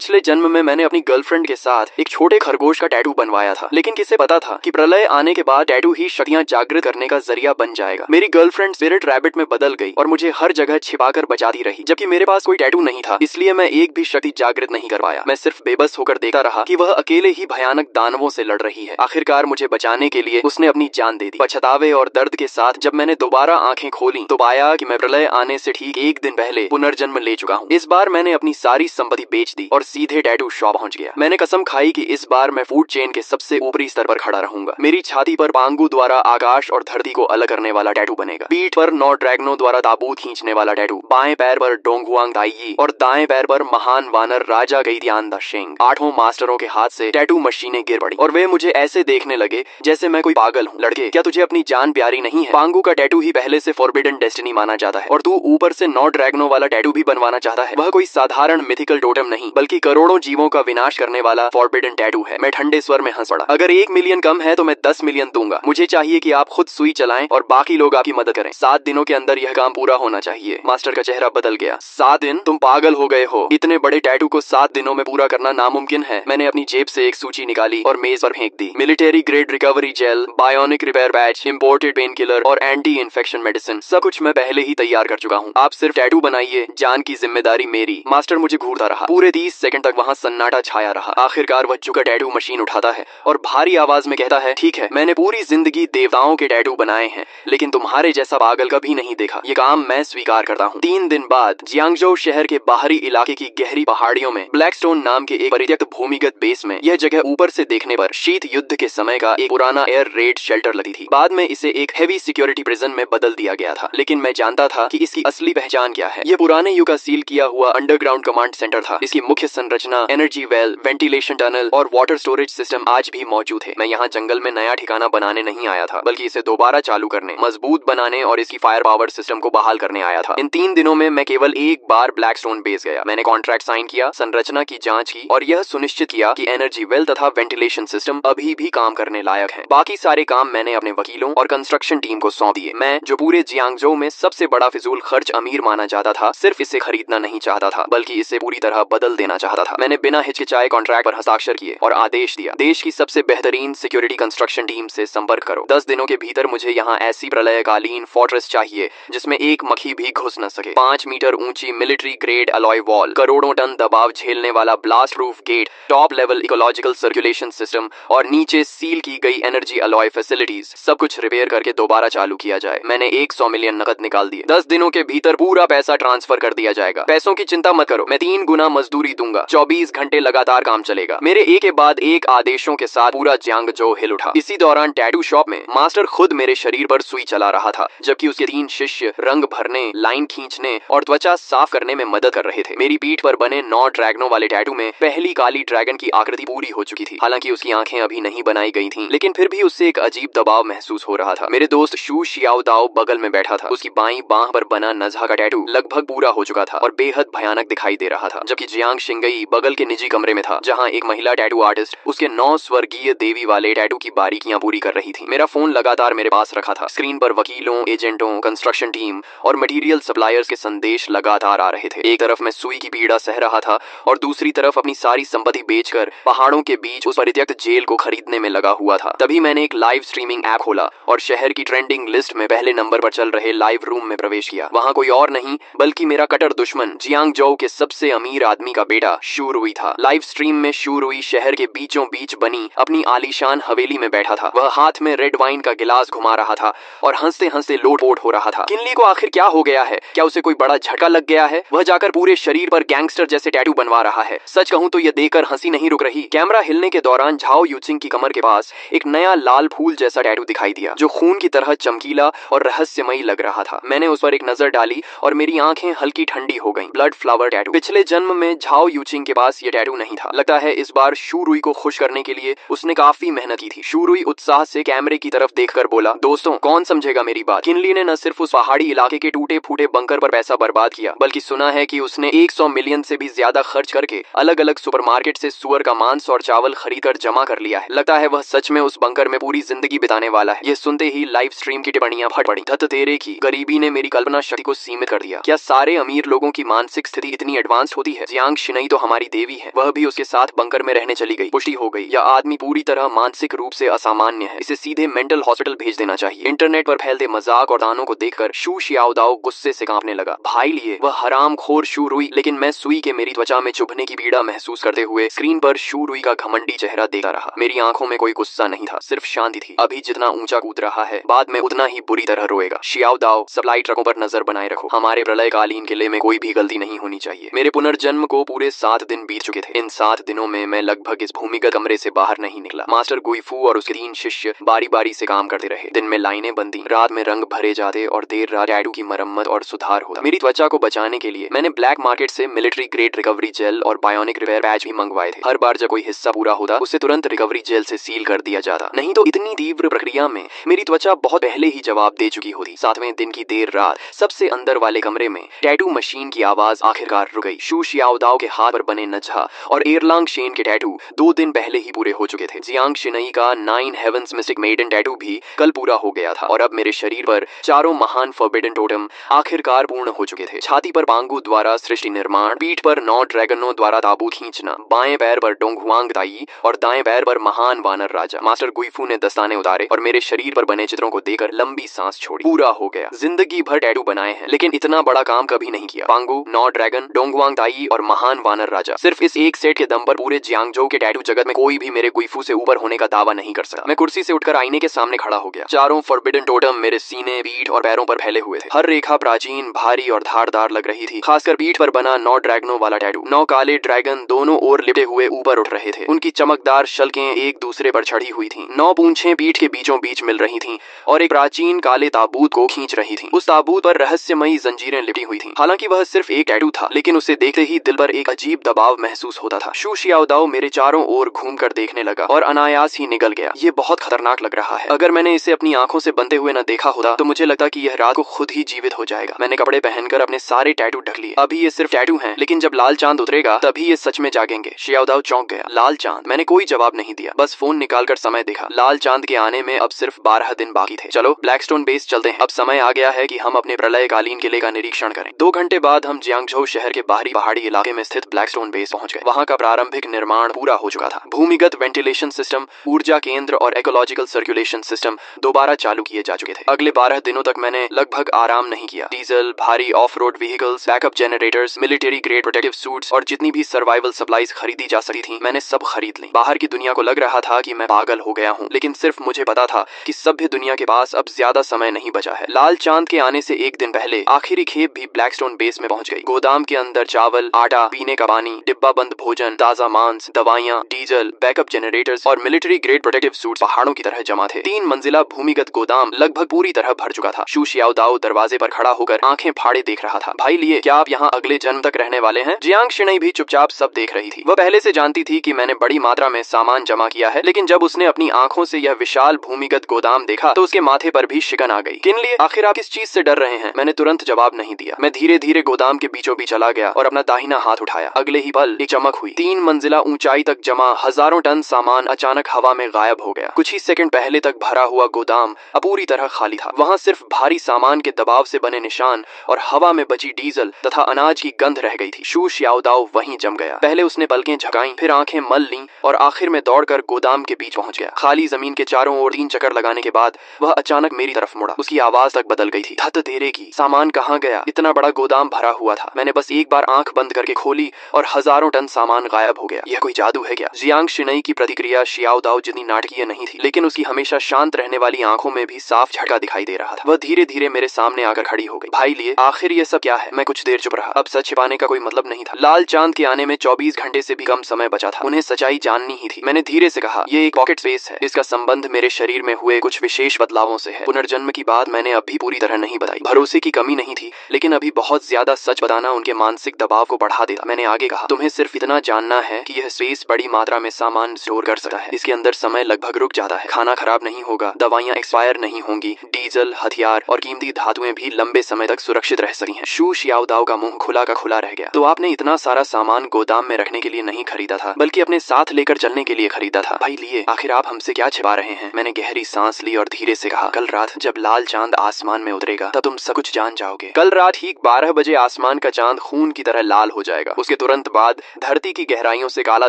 पिछले जन्म में मैंने अपनी गर्लफ्रेंड के साथ एक छोटे खरगोश का टैटू बनवाया था, लेकिन किसे पता था कि प्रलय आने के बाद टैटू ही शक्तियां जागृत करने का जरिया बन जाएगा। मेरी गर्लफ्रेंड स्पिरिट रैबिट में बदल गई और मुझे हर जगह छिपाकर बचाती रही, जबकि मेरे पास कोई टैटू नहीं था, इसलिए मैं एक भी शक्ति जागृत नहीं कर पाया। मैं सिर्फ बेबस होकर देखता रहा कि वह अकेले ही भयानक दानवों से लड़ रही है। आखिरकार मुझे बचाने के लिए उसने अपनी जान दे दी। पछतावे और दर्द के साथ जब मैंने दोबारा आंखें खोली तो पाया कि मैं प्रलय आने से ठीक एक दिन पहले पुनर्जन्म ले चुका हूँ। इस बार मैंने अपनी सारी संपत्ति बेच दी और सीधे टैटू शॉप पहुंच गया। मैंने कसम खाई कि इस बार मैं फूड चेन के सबसे ऊपरी स्तर पर खड़ा रहूंगा। मेरी छाती पर पांगू द्वारा आकाश और धरती को अलग करने वाला टैटू बनेगा। पीठ पर 9 ड्रैगनों द्वारा ताबूत खींचने वाला टैटू, बाएं पैर पर डोंगहुआंग दाइयी और दाएं पैर पर महान वानर राजा गैदियान द शेंग। 8 मास्टरों के हाथ से टैटू मशीनें गिर पड़ी और वे मुझे ऐसे देखने लगे जैसे मैं कोई पागल हूँ। लड़के, क्या तुझे अपनी जान प्यारी नहीं है? पांगू का टैटू ही पहले से फॉरबिडन डेस्टिनी माना जाता है और तू ऊपर से 9 ड्रैगनों वाला टैटू भी बनवाना चाहता है। वह कोई साधारण मिथिकल टोटम नहीं, बल्कि करोड़ों जीवों का विनाश करने वाला फॉरबिडन टैटू है। मैं ठंडे स्वर में हंस पड़ा। अगर 1 मिलियन कम है तो मैं 10 मिलियन दूंगा। मुझे चाहिए कि आप खुद सुई चलाएं और बाकी लोग आपकी मदद करें। 7 दिनों के अंदर यह काम पूरा होना चाहिए। मास्टर का चेहरा बदल गया। 7 दिन? तुम पागल हो गए हो। इतने बड़े टैटू को 7 दिनों में पूरा करना नामुमकिन है। मैंने अपनी जेब से एक सूची निकाली और मेज पर फेंक दी। Military grade recovery gel, bionic repair patch, imported pain killer और एंटी इन्फेक्शन मेडिसिन, सब कुछ मैं पहले ही तैयार कर चुका हूँ। आप सिर्फ टैटू बनाइए, जान की जिम्मेदारी मेरी। मास्टर मुझे घूरता रहा। पूरे 30 सेकंड तक वहाँ सन्नाटा छाया रहा। आखिरकार वह झुका टैटू मशीन उठाता है और भारी आवाज में कहता है, ठीक है, मैंने पूरी जिंदगी देवताओं के टैटू बनाए हैं, लेकिन तुम्हारे जैसा पागल कभी नहीं देखा। ये काम मैं स्वीकार करता हूँ। 3 दिन बाद जियांगजो शहर के बाहरी इलाके की गहरी पहाड़ियों में ब्लैकस्टोन नाम के एक परित्यक्त भूमिगत बेस में, यह जगह ऊपर से देखने पर शीत युद्ध के समय का एक पुराना एयर रेड शेल्टर लगती थी। बाद में इसे एक हेवी सिक्योरिटी प्रिजन में बदल दिया गया था, लेकिन मैं जानता था कि इसकी असली पहचान क्या है। यह पुराने युग का सील किया हुआ अंडरग्राउंड कमांड सेंटर था। इसकी मुख्य संरचना, एनर्जी वेल, वेंटिलेशन टनल और वाटर स्टोरेज सिस्टम आज भी मौजूद है। मैं यहाँ जंगल में नया ठिकाना बनाने नहीं आया था, बल्कि इसे दोबारा चालू करने, मजबूत बनाने और इसकी फायर पावर सिस्टम को बहाल करने आया था। इन 3 दिनों में मैं केवल एक बार ब्लैकस्टोन बेस गया। मैंने कॉन्ट्रैक्ट साइन किया, संरचना की जांच की और यह सुनिश्चित किया कि एनर्जी वेल तथा वेंटिलेशन सिस्टम अभी भी काम करने लायक है। बाकी सारे काम मैंने अपने वकीलों और कंस्ट्रक्शन टीम को सौंप दिए। मैं, जो पूरे जियांगजो में सबसे बड़ा फिजूल खर्च अमीर माना जाता था, सिर्फ इसे खरीदना नहीं चाहता था, बल्कि इसे पूरी तरह बदल देना चाहता था। मैंने बिना हिचकिचाए कॉन्ट्रैक्ट पर हस्ताक्षर किए और आदेश दिया, देश की सबसे बेहतरीन सिक्योरिटी कंस्ट्रक्शन टीम से संपर्क करो। 10 दिनों के भीतर मुझे यहाँ ऐसी प्रलयकालीन फोर्ट्रेस चाहिए जिसमें एक मक्खी भी घुस न सके। 5 मीटर ऊंची मिलिट्री ग्रेड अलॉय वॉल, करोड़ों टन दबाव झेलने वाला blast proof gate, top level ecological circulation system और नीचे सील की गई एनर्जी अलॉय फैसिलिटीज, सब कुछ रिपेयर करके दोबारा चालू किया जाए। मैंने 100 मिलियन नकद निकाल दिए। 10 दिनों के भीतर पूरा पैसा ट्रांसफर कर दिया जाएगा। पैसों की चिंता मत करो, मैं 3 गुना मजदूरी दूंगा। 24 घंटे लगातार काम चलेगा। मेरे एक के बाद एक आदेशों के साथ पूरा जियांगजो हिल उठा। इसी दौरान टैटू शॉप में मास्टर खुद मेरे शरीर पर सुई चला रहा था, जबकि उसके 3 शिष्य रंग भरने, लाइन खींचने और त्वचा साफ करने में मदद कर रहे थे। मेरी पीठ पर बने 9 ड्रैगनों वाले टैटू में पहली काली ड्रैगन की आकृति पूरी हो चुकी थी। हालांकि उसकी आंखें अभी नहीं बनाई गई थीं, लेकिन फिर भी उससे एक अजीब दबाव महसूस हो रहा था। मेरे दोस्त शू शियाओ दाओ बगल में बैठा था। उसकी बाईं बांह पर बना नज़ा का टैटू लगभग पूरा हो चुका था और बेहद भयानक दिखाई दे रहा था, जबकि जियांग शिंगई बगल के निजी कमरे में था, जहां एक महिला टैटू आर्टिस्ट उसके 9 स्वर्गीय देवी वाले टैटू की बारीकियां पूरी कर रही थी। मेरा फोन लगातार मेरे पास रखा था। स्क्रीन पर वकीलों, एजेंटों, कंस्ट्रक्शन टीम और मटेरियल सप्लायर्स के संदेश लगातार आ रहे थे। एक तरफ मैं सुई की पीड़ा सह रहा था और दूसरी तरफ अपनी सारी संपत्ति बेचकर पहाड़ों के बीच उस परित्यक्त जेल को खरीदने में लगा हुआ था। तभी मैंने एक लाइव स्ट्रीमिंग ऐप खोला और शहर की ट्रेंडिंग लिस्ट में पहले नंबर पर चल रहे लाइव रूम में प्रवेश किया। वहाँ कोई और नहीं बल्कि मेरा कट्टर दुश्मन जियांगजो के सबसे अमीर आदमी का बेटा शू रुई था। लाइव स्ट्रीम में शू रुई शहर के बीचों बीच बनी अपनी आलीशान हवेली में बैठा था। वह हाथ में रेड वाइन का गिलास घुमा रहा था और हंसते हंसते लोटपोट हो रहा था। किनली को आखिर क्या हो गया है? क्या उसे कोई बड़ा झटका लग गया है? वह जाकर पूरे शरीर पर गैंगस्टर जैसे टैटू बनवा रहा है। सच कहूं तो यह देखकर हंसी नहीं रुक रही। कैमरा हिलने के दौरान झाओ यूचिंग की कमर के पास एक नया लाल फूल जैसा टैटू दिखाई दिया, जो खून की तरह चमकीला और रहस्यमयी लग रहा था। मैंने उस पर एक नजर डाली और मेरी आंखें हल्की ठंडी हो गईं। Blood flower tattoo. पिछले जन्म में झाओ यूचिंग के पास ये टैटू नहीं था। लगता है इस बार शू रुई को खुश करने के लिए उसने काफी मेहनत की थी। शू रुई उत्साह से कैमरे की तरफ देखकर बोला, दोस्तों, कौन समझेगा मेरी बात? किनली ने न सिर्फ उस पहाड़ी इलाके के टूटे फूटे बंकर पर पैसा बर्बाद किया, बल्कि सुना है कि उसने 100 मिलियन से भी ज्यादा खर्च करके अलग अलग सुपरमार्केट से सुअर का मांस और चावल खरीदकर जमा कर लिया है। लगता है वह सच में उस बंकर में पूरी जिंदगी बिताने वाला है। यह सुनते ही लाइव स्ट्रीम की टिप्पणियां फट पड़ी। धत तेरे की गरीबी ने मेरी कल्पना शक्ति को सीमित कर दिया। क्या सारे अमीर लोगों की मानसिक स्थिति इतनी एडवांस होती है? जियांग शिनई तो हमारी देवी है, वह भी उसके साथ बंकर में रहने चली गई। पुष्टि हो गई, यह आदमी पूरी तरह मानसिक रूप से असामान्य है, इसे सीधे मेंटल हॉस्पिटल भेज देना चाहिए। इंटरनेट पर फैलते मजाक और दानों को देखकर शू शियाओदाओ गुस्से से कांपने लगा। भाई लिए वह हरामखोर शू रुई, लेकिन मैं सुई के मेरी त्वचा में चुभने की पीड़ा महसूस करते हुए स्क्रीन पर शू रुई का घमंडी चेहरा देखता रहा। मेरी आंखों में कोई गुस्सा नहीं था, सिर्फ शांति थी। अभी जितना ऊंचा कूद रहा है, बाद में उतना ही बुरी तरह रोएगा। शियाओदाओ, सप्लाई ट्रकों पर नजर बनाए रखो, हमारे प्रलयकालीन किले में कोई भी गलती नहीं होनी चाहिए। मेरे पुनर्जन्म को पूरे 7 दिन बीत चुके थे। इन 7 दिनों में मैं लगभग इस भूमिगत कमरे से बाहर नहीं निकला। मास्टर गुइफू और उसके 3 शिष्य बारी बारी से काम करते रहे। दिन में लाइनें बंदी, रात में रंग भरे जाते और देर रात टैटू की मरम्मत और सुधार होता। मेरी त्वचा को बचाने के लिए मैंने ब्लैक मार्केट से मिलिट्री ग्रेड रिकवरी जेल और बायोनिक रिपेयर पैच भी मंगवाए थे। हर बार जब कोई हिस्सा पूरा होता, उसे तुरंत रिकवरी जेल से सील कर दिया जाता, नहीं तो इतनी तीव्र प्रक्रिया में मेरी त्वचा बहुत पहले ही जवाब दे चुकी होती। 7वें दिन की देर रात सबसे अंदर वाले कमरे में टैटू मशीन की आवाज आखिरकार रुक गई। शू शियाओदाओ के हाथ पर बने नजहा और एरलांग शेन के टैटू 2 दिन पहले ही पूरे हो चुके थे। जियांग शिनई का 9 हेवंस मिस्टिक मेडन टैटू भी कल पूरा हो गया था और अब मेरे शरीर पर 4 महान फॉरबिडन टोटम आखिरकार पूर्ण हो चुके थे। छाती पर पांगू द्वारा सृष्टि निर्माण, पीठ पर 9 ड्रैगनों द्वारा ताबूत खींचना, बाएं पैर पर डोंगहुआंग दाई और दाएं पैर पर महान वानर राजा। मास्टर गुइफू ने दस्ताने उतारे और मेरे शरीर पर बने चित्रों को देखकर लंबी सांस छोड़ी। पूरा हो गया। जिंदगी भर टैटू बनाए हैं, लेकिन इतना बड़ा काम कभी नहीं किया। पांगू, 9 ड्रैगन, डोंगहुआंग दाई और महान वानर राजा, सिर्फ इस एक सेट के दम पर पूरे जियांगजोउ के टैटू जगत में कोई भी मेरे गुइफू से ऊपर होने का दावा नहीं कर सकता। मैं कुर्सी से उठकर आईने के सामने खड़ा हो गया। 4 फॉरबिडन टोटम मेरे सीने, पीठ और पैरों पर फैले हुए थे। हर रेखा प्राचीन, भारी और धारदार लग रही थी। खासकर पीठ पर बना 9 ड्रैगनों वाला टैटू। 9 काले ड्रैगन दोनों ओर लिपटे हुए ऊपर उठ रहे थे। उनकी चमकदार शल्कें एक दूसरे पर चढ़ी हुई थीं। 9 पूंछें पीठ के बीचों बीच मिल रही थीं और एक प्राचीन काले ताबूत को खींच रही थीं। उस ताबूत पर रहस्यमयी जंजीरें लिपटी हुई थीं। हालांकि वह सिर्फ एक टैटू था, लेकिन उसे देखते ही दिल पर एक अजीब दबाव महसूस होता था। शू शियाओदाओ मेरे चारों ओर घूमकर देखने लगा और अनायास ही निगल गया। ये बहुत खतरनाक लग रहा है। अगर मैंने इसे अपनी आंखों से बनते हुए न देखा होता तो मुझे लगता कि यह रात को खुद ही जीवित हो जाएगा। मैंने कपड़े पहनकर अपने सारे टैटू ढक लिए। अभी ये सिर्फ टैटू हैं, लेकिन जब लाल चांद उतरेगा तभी ये सच में जागेंगे। शियाओदाओ चौंक गया। लाल चांद? मैंने कोई जवाब नहीं दिया, बस फोन निकालकर समय देखा। लाल चांद के आने में अब सिर्फ 12 दिन बाकी थे। चलो ब्लैकस्टोन बेस चलते हैं। अब समय आ गया है कि हम अपने प्रलयकालीन किले का निरीक्षण करें। 2 घंटे बाद हम जियांगजोउ शहर के बाहरी पहाड़ी इलाके में स्थित ब्लैकस्टोन बेस पहुंच गए। वहां का प्रारंभिक निर्माण पूरा हो चुका था। भूमिगत वेंटिलेशन सिस्टम, ऊर्जा केंद्र और इकोलॉजिकल सर्कुलेशन सिस्टम दोबारा चालू किए जा चुके थे। अगले 12 दिनों तक मैंने लगभग आराम नहीं किया। डीजल, भारी of road vehicles, backup generators, military grade protective suits और जितनी भी सर्वाइवल सप्लाईज खरीदी जा सकती थी, मैंने सब खरीद ली। बाहर की दुनिया को लग रहा था कि मैं पागल हो गया हूँ, लेकिन सिर्फ मुझे पता था कि सभ्य दुनिया के पास अब ज्यादा समय नहीं बचा है। लाल चांद के आने से 1 दिन पहले आखिरी खेप भी ब्लैकस्टोन बेस में पहुंच गई। गोदाम के अंदर चावल, आटा, पीने का पानी, डिब्बा बंद भोजन, ताजा मांस, दवाइयां, डीजल, बैकअप जनरेटर्स और मिलिट्री ग्रेड प्रोटेक्टिव सूट्स पहाड़ों की तरह जमा थे। 3 मंजिला भूमिगत गोदाम लगभग पूरी तरह भर चुका था। शू शियाओदाओ दरवाजे पर खड़ा होकर आंखें फाड़े देख रहा था। भाई लिए, क्या आप यहाँ अगले जन्म तक रहने वाले हैं? जियांग शिनई भी चुपचाप सब देख रही थी। वह पहले से जानती थी कि मैंने बड़ी मात्रा में सामान जमा किया है, लेकिन जब उसने अपनी आंखों से यह विशाल भूमिगत गोदाम देखा तो उसके माथे पर भी शिकन आ गई। किन लिए? आखिर आप किस चीज से डर रहे हैं? मैंने तुरंत जवाब नहीं दिया। मैं धीरे धीरे गोदाम के बीचों बीच चला गया और अपना दाहिना हाथ उठाया। अगले ही पल एक चमक हुई। 3 मंजिला ऊंचाई तक जमा हजारों टन सामान अचानक हवा में गायब हो गया। कुछ ही सेकंड पहले तक भरा हुआ गोदाम अब पूरी तरह खाली था। वहां सिर्फ भारी सामान के दबाव से बने निशान और हवा में बची डीजल तथा अनाज की गंध रह गई थी। शू शियाओदाओ वहीं जम गया। पहले उसने पलकें झपकाईं, फिर आंखें मल लीं और आखिर में दौड़कर गोदाम के बीच पहुंच गया। खाली जमीन के चारों ओर 3 चक्कर लगाने के बाद वह अचानक मेरी तरफ मुड़ा। उसकी आवाज तक बदल गई थी। धत तेरे की, सामान कहाँ गया? इतना बड़ा गोदाम भरा हुआ था। मैंने बस एक बार आंख बंद करके खोली और हजारों टन सामान गायब हो गया। यह कोई जादू है क्या? जियांग शिनई की प्रतिक्रिया शियाओदाओ जितनी नाटकीय नहीं थी, लेकिन उसकी हमेशा शांत रहने वाली आंखों में भी साफ झटका दिखाई दे रहा था। वह धीरे धीरे मेरे सामने आकर खड़ी हो गई। भाई लिए, आखिर ये सब क्या है? मैं कुछ देर चुप रहा। अब सच छिपाने का कोई मतलब नहीं था। लाल चांद के आने में 24 घंटे से भी कम समय बचा था। उन्हें सच्चाई जाननी ही थी। मैंने धीरे से कहा, ये एक पॉकेट स्पेस है। इसका संबंध मेरे शरीर में हुए कुछ विशेष बदलावों से है। पुनर्जन्म की बात मैंने अभी पूरी तरह नहीं बताई। भरोसे की कमी नहीं थी, लेकिन अभी बहुत ज्यादा सच बताना उनके मानसिक दबाव को बढ़ा देता। मैंने आगे कहा, तुम्हें सिर्फ इतना जानना है कि यह स्पेस बड़ी मात्रा में सामान स्टोर कर सकता है। इसके अंदर समय लगभग रुक जाता है। खाना खराब नहीं होगा, दवाइयाँ एक्सपायर नहीं होंगी, डीजल, हथियार और कीमती धातुएं भी लंबे समय तक सुरक्षित रह सकती हैं। शू शियाओदाओ का मुंह खुला का खुला रह गया। तो आपने इतना सारा सामान गोदाम में रखने के लिए नहीं खरीदा था, बल्कि अपने साथ लेकर चलने के लिए खरीदा था। भाई लिए, आखिर आप हमसे क्या छिपा रहे हैं? मैंने गहरी सांस ली और धीरे से कहा, कल रात जब लाल चांद आसमान में उतरेगा तब तुम सब कुछ जान जाओगे। कल रात ही 12 बजे आसमान का चांद खून की तरह लाल हो जाएगा। उसके तुरंत बाद धरती की गहराइयों से काला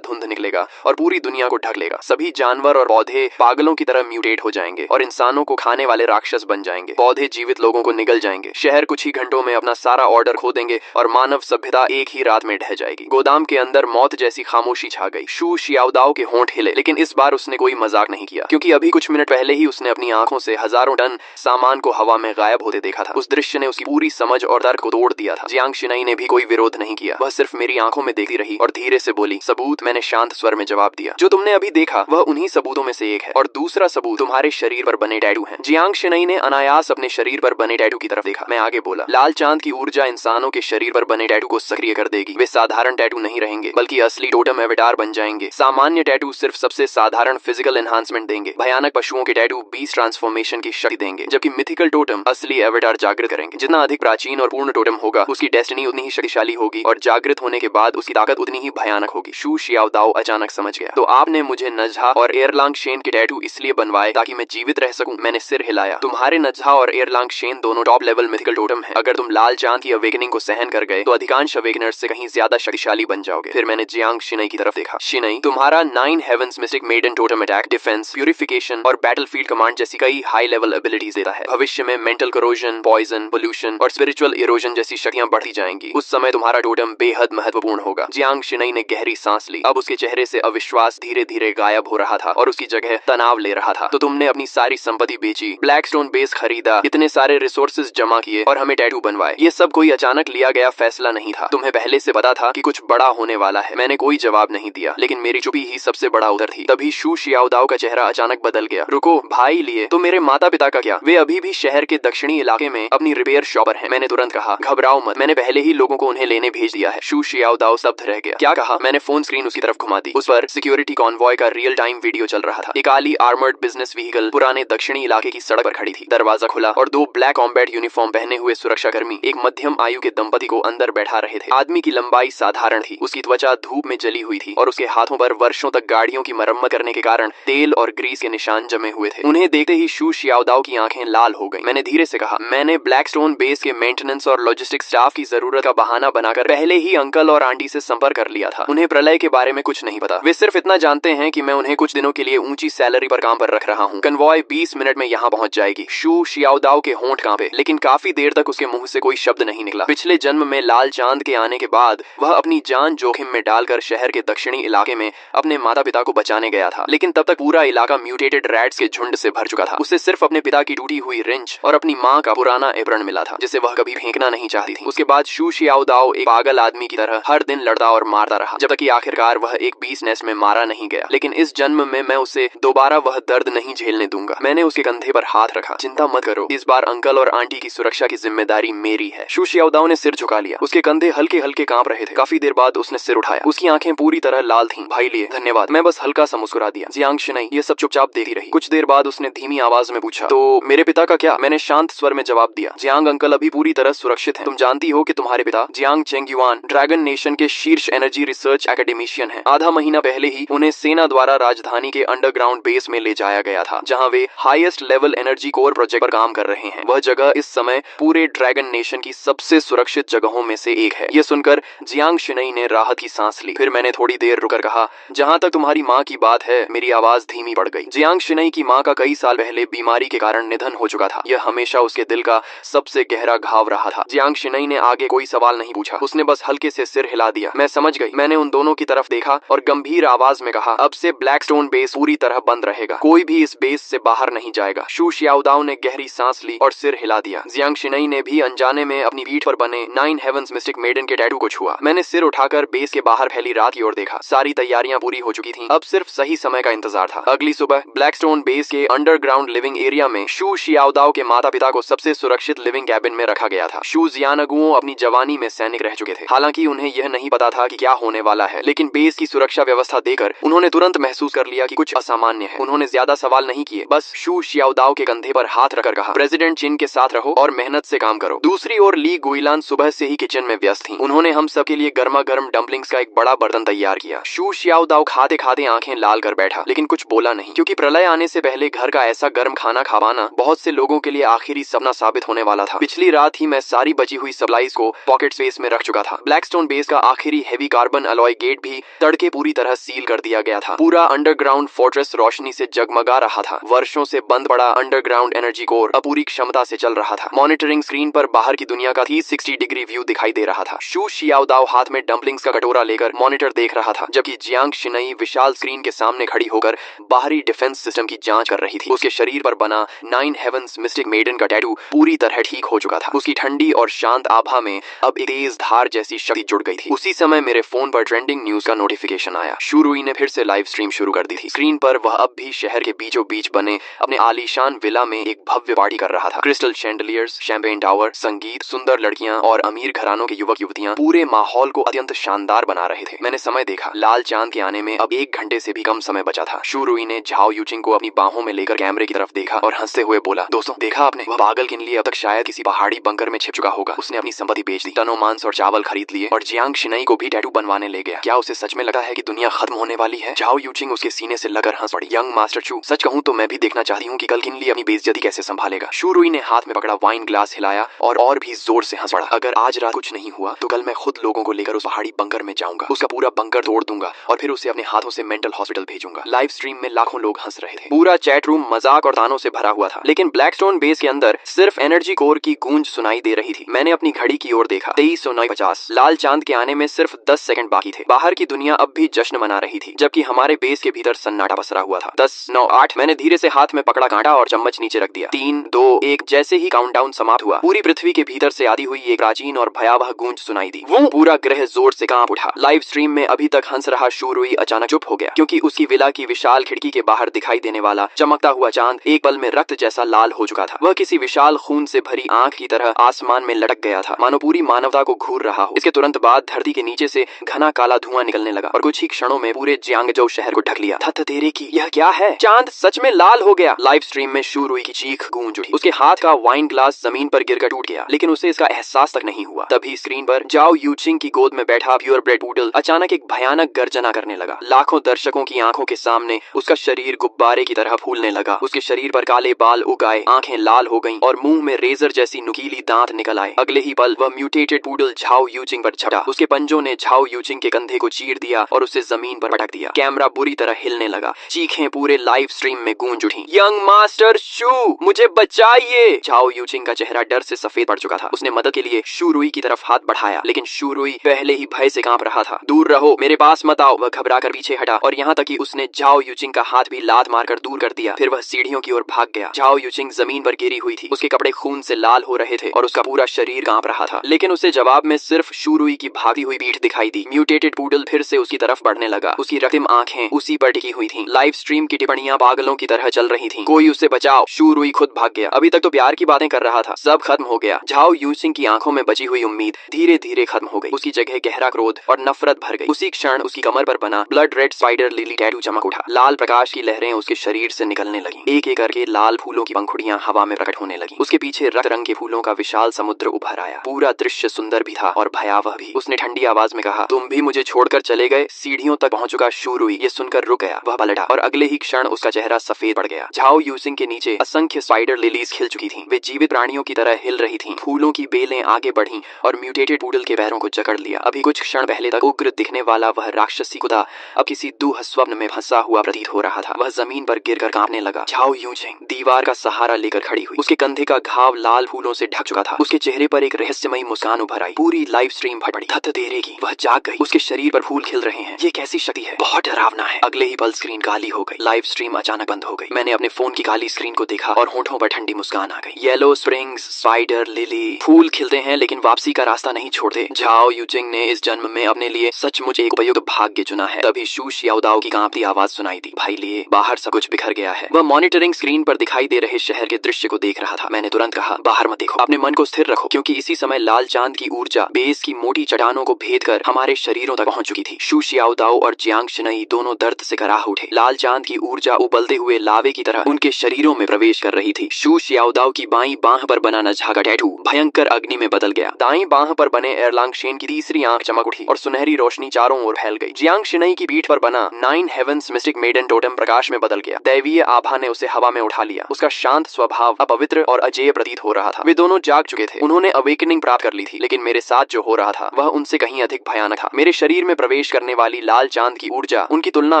धुंध निकलेगा और पूरी दुनिया को ढक लेगा। सभी जानवर और पौधे पागलों की तरह म्यूटेट हो जाएंगे और इंसानों को खाने वाले राक्षस बन जाएंगे। पौधे जीवित लोगों को निगल जाएंगे। शहर कुछ ही घंटों में अपना सारा ऑर्डर खो देंगे और मानव सभ्यता एक ही रात में ढह जाएगी। गोदाम के अंदर मौत जैसी खामोशी छा गई। शू शियाओदाओ के होंठ हिले, लेकिन इस बार उसने कोई मजाक नहीं किया, क्योंकि अभी कुछ मिनट पहले ही उसने अपनी आंखों से हजारों टन सामान को हवा में गायब होते देखा था। उस दृश्य ने उसकी पूरी समझ और तर्क को तोड़ दिया था। जियांग शिनई ने भी कोई विरोध नहीं किया। वह सिर्फ मेरी आंखों में देखती रही और धीरे से बोली, सबूत। मैंने शांत स्वर में जवाब दिया, जो तुमने अभी देखा वह उन्हीं सबूतों में से एक है, और दूसरा सबूत तुम्हारे शरीर पर बने टैटू है। जियांग शिनई ने अनायास अपने शरीर पर बने टैटू की तरफ देखा। मैं आगे बोला, लाल चांद की ऊर्जा इंसानों के शरीर पर बने टैटू को सक्रिय कर देगी। वे साधारण टैटू नहीं रहेंगे, बल्कि असली टोटम एवेटार बन जाएंगे। सामान्य टैटू सिर्फ सबसे साधारण फिजिकल एनहांसमेंट देंगे। भयानक पशुओं के टैटू बीस्ट ट्रांसफॉर्मेशन की शक्ति देंगे, जबकि मिथिकल टोटम असली एवेटार जागृत करेंगे। जितना अधिक प्राचीन और पूर्ण टोटम होगा, उसकी डेस्टिनी उतनी ही शक्तिशाली होगी और जागृत होने के बाद उसकी ताकत उतनी ही भयानक होगी। शू शियाओदाओ अचानक समझ गया। तो आपने मुझे नजहा और एयरलांग शेन के टैटू इसलिए बनवाए ताकि मैं जीवित रह सकूं? मैंने सिर हिलाया। तुम्हारे नजहा और एयरलांग शेन दोनों टॉप लेवल मिथिकल टोटम है। अगर तुम लाल चांद की अवेकनिंग को सहन कर गए तो अधिकांश अवेकनर्स से कहीं ज्यादा शक्तिशाली बन जाओगे। फिर मैंने जियांग शिनई की तरफ देखा। शिनई, तुम्हारा 9 heavens mystic maiden totem attack, defence, purification और बैटलफील्ड कमांड जैसी कई हाई लेवल एबिलिटीज देता है। भविष्य में मेंटल करोजन, पॉइजन, पोल्यूशन और स्पिरिचुअल इरोजन जैसी शक्तियां बढ़ती जाएंगी। उस समय तुम्हारा टोटम बेहद महत्वपूर्ण होगा। जियांग शिनई ने गहरी सांस ली। अब उसके चेहरे से अविश्वास धीरे धीरे गायब हो रहा था और उसकी जगह तनाव ले रहा था। तो तुमने अपनी सारी संपत्ति बेची, ब्लैकस्टोन बेस खरीदा, इतने सारे रिसोर्सेज जमा किए और हमें टैटू बनवाए। ये सब कोई अचानक लिया गया फैसला नहीं था। तुम्हें पहले से पता था कि कुछ बड़ा होने वाला है। मैंने कोई जवाब नहीं दिया, लेकिन मेरी चुप्पी ही सबसे बड़ा उत्तर थी। तभी शू शियाओदाओ का चेहरा अचानक बदल गया। रुको, भाई लिए तो मेरे माता पिता का क्या? वे अभी भी शहर के दक्षिणी इलाके में अपनी रिपेयर शॉप पर हैं। मैंने तुरंत कहा, घबराओ मत, मैंने पहले ही लोगों को उन्हें लेने भेज दिया है। शू शियाओदाओ स्तब्ध रह गया। क्या कहा? मैंने फोन स्क्रीन उसकी तरफ घुमा दी। उस पर सिक्योरिटी कॉन्वॉय का रियल टाइम वीडियो चल रहा था। एक काली आर्मर्ड बिजनेस व्हीकल पुराने दक्षिणी इलाके की सड़क पर खड़ी थी। दरवाजा खुला और 2 ब्लैक कॉम्बैट यूनिफॉर्म पहने हुए सुरक्षाकर्मी एक मध्यम आयु के दंपति को अंदर बैठा रहे थे। आदमी की लंबाई साधारण थी, उसकी त्वचा धूप में जली हुई थी और उसके हाथों पर वर्षों तक गाड़ियों की मरम्मत करने के कारण तेल और ग्रीस के निशान जमे हुए थे। उन्हें देखते ही शू शियाओदाओ की आंखें लाल हो गईं। मैंने धीरे से कहा, मैंने ब्लैकस्टोन बेस के मेंटेनेंस और लॉजिस्टिक स्टाफ की जरूरत का बहाना बनाकर पहले ही अंकल और आंटी से संपर्क कर लिया था। उन्हें प्रलय के बारे में कुछ नहीं पता। वे सिर्फ इतना जानते हैं कि मैं उन्हें कुछ दिनों के लिए ऊंची सैलरी पर काम पर रख रहा हूँ। कन्वॉय 20 मिनट में यहाँ पहुंच जाएगी। शू शियाओदाओ के होंठ कांपे, लेकिन काफी देर तक उसके मुंह से कोई शब्द नहीं निकला। पिछले जन्म में लाल चांद के आने के बाद वह अपनी जान जोखिम में डालकर शहर के दक्षिणी इलाके में अपने माता पिता को बचाने गया था, लेकिन तब तक पूरा इलाका म्यूटेटेड रैट्स के झुंड से भर चुका था। उसे सिर्फ अपने पिता की टूटी हुई रिंच और अपनी माँ का पुराना एप्रन मिला था, जिसे वह कभी फेंकना नहीं चाहती थी। उसके बाद शू शियाओदाओ एक पागल आदमी की तरह हर दिन लड़ता और मारता रहा, जब तक कि आखिरकार वह एक बीस नेस्ट में मारा नहीं गया। लेकिन इस जन्म में मैं उसे दोबारा वह दर्द नहीं झेलने दूंगा। मैंने उसके कंधे पर हाथ रखा। चिंता मत करो, इस बार अंकल और आंटी की सुरक्षा की जिम्मेदारी मेरी है। शू शियाओदाओ ने सिर झुका लिया। उसके कंधे हल्के हल्के कांप रहे थे। काफी देर बाद उसने सिर उठाया। उसकी आंखें पूरी तरह लाल थीं। भाई लिए धन्यवाद। मैं बस हल्का सा मुस्कुरा दिया। जियांग शिनई ये सब चुपचाप देखती रही। कुछ देर बाद उसने धीमी आवाज में पूछा, तो मेरे पिता का क्या? मैंने शांत स्वर में जवाब दिया, जियांग अंकल अभी पूरी तरह सुरक्षित हैं। तुम जानती हो कि तुम्हारे पिता जियांग चेंगयुआन ड्रैगन नेशन के शीर्ष एनर्जी रिसर्च एकेडमिशियन हैं। आधा महीना पहले ही उन्हें सेना द्वारा राजधानी के अंडरग्राउंड बेस में ले जाया गया था, जहां वे highest level energy core project पर काम कर रहे हैं। वह जगह इस समय पूरे ड्रैगन नेशन की सबसे सुरक्षित जगहों में से एक है। यह सुनकर जियांग शिनई ने राहत की सांस ली। फिर मैंने थोड़ी देर रुकर कहा, जहां तक तुम्हारी माँ की बात है, मेरी आवाज धीमी पड़ गई। जियांग शिनई की माँ का कई साल पहले बीमारी के कारण निधन हो चुका था। यह हमेशा उसके दिल का सबसे गहरा घाव रहा था। जियांग शिनई ने आगे कोई सवाल नहीं पूछा। उसने बस हल्के से सिर हिला दिया। मैं समझ गई। मैंने उन दोनों की तरफ देखा और गंभीर आवाज में कहा, अब से ब्लैकस्टोन बेस पूरी तरह बंद रहेगा। कोई भी इस बेस से बाहर नहीं जाएगा। शू शियाओदाओ ने गहरी सांस ली और सिर हिला दिया। जियांग शिनई ने भी अनजाने में अपनी पीठ पर बने 9 हेवंस मिस्टिक मेडन के टैटू को छुआ। मैंने सिर उठाकर बेस के बाहर फैली रात की ओर देखा। सारी तैयारियां पूरी हो चुकी थीं। अब सिर्फ सही समय का इंतजार था। अगली सुबह ब्लैकस्टोन बेस के अंडरग्राउंड लिविंग एरिया में शू शियाओदाओ के माता पिता को सबसे सुरक्षित लिविंग कैबिन में रखा गया था। शू जियानगुओ अपनी जवानी में सैनिक रह चुके थे। हालांकि उन्हें यह नहीं पता था कि क्या होने वाला है, लेकिन बेस की सुरक्षा व्यवस्था देकर उन्होंने तुरंत महसूस कर लिया कि कुछ असामान्य है। उन्होंने ज्यादा सवाल नहीं किए, बस शू शियाओदाओ के कंधे पर हाथ रखकर कहा, प्रेसिडेंट चिन के साथ रहो और मेहनत से काम करो। दूसरी ओर ली गुइलान सुबह से ही किचन में व्यस्त थी। उन्होंने हम सब के लिए गर्मा गर्म डम्पलिंग्स का एक बड़ा बर्तन तैयार किया। शू शियाओदाओ खाते खाते आंखें लाल कर बैठा, लेकिन कुछ बोला नहीं, क्योंकि प्रलय आने से पहले घर का ऐसा गर्म खाना खावाना बहुत से लोगों के लिए आखिरी सपना साबित होने वाला था। पिछली रात ही मैं सारी बची हुई सप्लाईज को पॉकेट स्पेस में रख चुका था। ब्लैकस्टोन बेस बेस का आखिरी हेवी कार्बन अलॉय गेट भी तड़के पूरी तरह सील कर दिया गया था। पूरा अंडरग्राउंड फोर्ट्रेस रोशनी से जगमगा रहा था। वर्षों से बंद पड़ा अंडरग्राउंड एनर्जी कोर अब पूरी क्षमता से चल रहा था। मॉनिटरिंग स्क्रीन पर बाहर की दुनिया का 360 डिग्री व्यू दिखाई दे रहा था। शू शियाओदाओ हाथ में डंपलिंग्स का कटोरा लेकर मॉनिटर देख रहा था, जबकि जियांग शिनई विशाल स्क्रीन के सामने खड़ी होकर बाहरी डिफेंस सिस्टम की जांच कर रही थी। उसके शरीर पर बना 9 हेवंस मिस्टिक मेडन का टैटू पूरी तरह ठीक हो चुका था। उसकी ठंडी और शांत आभा में अब एक तेज धार जैसी शक्ति जुड़ गई थी। उसी समय मेरे फोन पर ट्रेंडिंग न्यूज का नोटिफिकेशन आया। शुरुई ने फिर से लाइव स्ट्रीम शुरू कर दी थी। स्क्रीन पर वह अब भी शहर के बीचों बीच बने अपने आलीशान विला में एक भव्य पार्टी कर रहा था। क्रिस्टल शैंडलियर्स, शैंपेन टावर, संगीत, सुंदर लड़कियां और अमीर घरानों के युवक युवतियां पूरे माहौल को अत्यंत शानदार बना रहे थे। मैंने समय देखा। लाल चांद के आने में अब 1 घंटे से भी कम समय बचा था। शुरुई ने झाओ यूचिंग को अपनी बाहों में लेकर कैमरे की तरफ देखा और हंसते हुए बोला, दोस्तों देखा आपने, वह पागल के लिए अब तक शायद किसी पहाड़ी बंकर में छिप चुका होगा। उसने अपनी संपत्ति बेच दी, तनो मांस और चावल खरीद लिए और जियांग शिनई को भी टैटू बनवाने ले गया। क्या उसे सच में लगा है कि दुनिया खत्म होने वाली है? झाओ यूचिंग उसके सीने से लगकर हंस पड़ी। यंग मास्टर चू, सच कहूं तो मैं भी देखना चाहती हूँ कि कल किनली अपनी बेइज्जती कैसे संभालेगा। शुरुई ने हाथ में पकड़ा वाइन ग्लास हिलाया और भी जोर से हंस पड़ा। अगर आज रात कुछ नहीं हुआ तो कल मैं खुद लोगों को लेकर उस पहाड़ी बंकर में जाऊंगा, उसका पूरा बंकर तोड़ दूंगा और फिर उसे अपने हाथों से मेंटल हॉस्पिटल भेजूंगा। लाइव स्ट्रीम में लाखों लोग हंस रहे थे। पूरा चैट रूम मजाक और तानों से भरा हुआ था, लेकिन ब्लैकस्टोन बेस के अंदर सिर्फ एनर्जी कोर की गूंज सुनाई दे रही थी। मैंने अपनी घड़ी की ओर देखा। 23:50। लाल चांद के आने में सिर्फ 10 सेकंड बाकी थे। बाहर की दुनिया अब भी जश्न मना रही थी, जबकि हमारे बेस के भीतर सन्नाटा पसरा हुआ था। 10, 9, 8। मैंने धीरे से हाथ में पकड़ा कांटा और चम्मच नीचे रख दिया। 3, 2, 1। जैसे ही काउंटडाउन समाप्त हुआ, पूरी पृथ्वी के भीतर से आती हुई एक प्राचीन और भयावह गूंज सुनाई दी। वो पूरा ग्रह जोर से कांप उठा। लाइव स्ट्रीम में अभी तक हंस रहा शुरुई अचानक चुप हो गया, क्योंकि उसकी विला की विशाल खिड़की के बाहर दिखाई देने वाला चमकता हुआ चांद एक पल में रक्त जैसा लाल हो चुका था। वह किसी विशाल खून से भरी आंख की तरह आसमान में लटक गया था, मानो पूरी मानवता को घूर रहा हो। इसके तुरंत बाद धरती के नीचे से घना काला धुआं निकलने लगा और कुछ ही क्षणों में पूरे जियांगजो शहर को ढक लिया। थत तेरे की, यह क्या है? चांद सच में लाल हो गया। लाइव स्ट्रीम में शुरुई की चीख गूंज उठी। उसके हाथ का वाइन ग्लास जमीन पर गिरकर टूट गया, लेकिन उसे इसका एहसास तक नहीं हुआ। तभी स्क्रीन पर जाओ यूचिंग की गोद में बैठा प्योर ब्रेड पूडल अचानक एक भयानक गर्जना करने लगा। लाखों दर्शकों की आंखों के सामने उसका शरीर गुब्बारे की तरह फूलने लगा। उसके शरीर पर काले बाल उग आए, आंखें लाल हो गईं और मुंह में रेजर जैसी नुकीली दांत निकल आए। अगले ही पल वह म्यूटेटेड पूडल झाओ यूचिंग पर झपटा। उसके पंजों ने झाओ यूचिंग के कंधे को चीर दिया और उसे जमीन पर पटक दिया। कैमरा बुरी तरह हिलने लगा। चीखें पूरे लाइव स्ट्रीम में गूंज उठी। यंग मास्टर शू, मुझे बचाइए! झाओ यूचिंग का चेहरा डर से सफेद पड़ चुका था। उसने मदद के लिए शुरुई की तरफ हाथ बढ़ाया, लेकिन शुरुई पहले ही भय से कांप रहा था। दूर रहो, मेरे पास मत आओ। वह घबराकर पीछे हटा और यहाँ तक कि उसने झाओ यूचिंग का हाथ भी लात मारकर दूर कर दिया। फिर वह सीढ़ियों की ओर भाग गया। झाओ यूचिंग जमीन पर गिरी हुई थी। उसके कपड़े खून से लाल हो रहे थे और उसका पूरा शरीर कांप रहा था, लेकिन उसे जवाब में सिर्फ शुरुई की भागती हुई पीठ दिखाई दी। म्यूटेटेड पूडल फिर से उसकी तरफ बढ़ने लगा। उसकी रक्तिम आंखें उसी पर टिकी हुई थीं। लाइव स्ट्रीम की टिप्पणियां पागलों की तरह चल रही थीं। कोई उसे बचाओ। शुरुई खुद भाग गया। अभी तक तो प्यार की बातें कर रहा था, सब खत्म हो गया। झाओ यूचिंग की आंखों में बची हुई उम्मीद धीरे धीरे खत्म हो गई। उसकी जगह गहरा क्रोध और नफरत भर गई। उसी क्षण उसकी कमर पर बना blood red spider lily tattoo चमक उठा। लाल प्रकाश की लहरें उसके शरीर से निकलने लगी। एक एक करके लाल फूलों की पंखुड़ियां हवा में प्रकट होने लगी। उसके पीछे रक्त रंग के फूलों का विशाल समुद्र उभर आया। पूरा दृश्य सुंदर भी था और भयावह भी। उसने ठंडी आवाज में कहा, तुम भी मुझे छोड़कर चले गए? सीढ़ियों तक पहुंच चुका शुरुई ये सुनकर रुक गया। वह पलटा और अगले ही क्षण उसका चेहरा सफेद पड़ गया। झाओ यूचिंग के नीचे असंख्य स्पाइडर लिलीज खिल चुकी थीं। वे जीवित प्राणियों की तरह हिल रही थीं। फूलों की बेलें आगे बढ़ीं और म्यूटेटेड पूडल के पैरों को जकड़ लिया। अभी कुछ क्षण पहले तक उग्र दिखने वाला वह राक्षसी कुत्ता अब किसी दूह स्वप्न में फंसा हुआ प्रतीत हो रहा था। वह जमीन पर गिरकर कांपने लगा। झाओ यूचिंग दीवार का सहारा लेकर खड़ी हुई। उसके कंधे का घाव लाल फूलों से ढक चुका था। उसके चेहरे पर एक रहस्यमयी मुस्कान उभर आई। पूरी लाइव स्ट्रीम फट पड़ी। धत तेरे की, वह जाग गई। उसके शरीर पर फूल खिल रहे हैं। ये कैसी शक्ति है? बहुत डरावना है। अगले ही पल स्क्रीन काली हो गई। लाइव स्ट्रीम अचानक बंद हो गई। मैंने अपने फोन की काली स्क्रीन को देखा और होठों पर ठंडी मुस्कान आ गई। येलो स्प्रिंग्स, स्पाइडर लिली, फूल खिलते हैं लेकिन वापसी का रास्ता नहीं छोड़ते। झाओ यूचिंग ने इस जन्म में अपने लिए सचमुच एक उपयुक्त भाग्य चुना है। तभी शू शियाओदाओ की कांपती आवाज सुनाई दी, भाई लिए बाहर सब कुछ बिखर गया है। वह मॉनिटरिंग स्क्रीन पर दिखाई दे रहे शहर के दृश्य को देख रहा था। मैंने तुरंत कहा, बाहर मत देखो, अपने मन को स्थिर रखो, क्योंकि इसी समय लाल चांद की ऊर्जा बेस की मोटी चट्टानों को भेद कर हमारे शरीरों तक पहुंच चुकी थी। शू शियाओदाओ और जियांग शिनई दोनों दर्द से कराह उठे। लाल चांद की ऊर्जा उबलते हुए लावे की तरह उनके शरीरों में प्रवेश कर रही थी। शू शियाओदाओ की बाईं बांह पर बना नझा का टैटू भयंकर अग्नि में बदल गया। दाईं बांह पर बने एरलांग शेन की तीसरी आंख चमक उठी और सुनहरी रोशनी चारों ओर फैल गई। जियांग शिनई की पीठ पर बना 9 हेवंस मिस्टिक मेडन टोटम प्रकाश में बदल गया। दैवीय आभा ने उसे हवा में उठा लिया। उसका शांत स्वभाव अपवित्र और अजेय प्रतीत हो रहा था। वे दोनों जाग चुके थे। उन्होंने अवेकनिंग प्राप्त कर ली थी, लेकिन मेरे साथ जो हो रहा था वह उनसे कहीं अधिक भयानक था। मेरे शरीर में प्रवेश करने वाली लाल चांद की ऊर्जा उनकी तुलना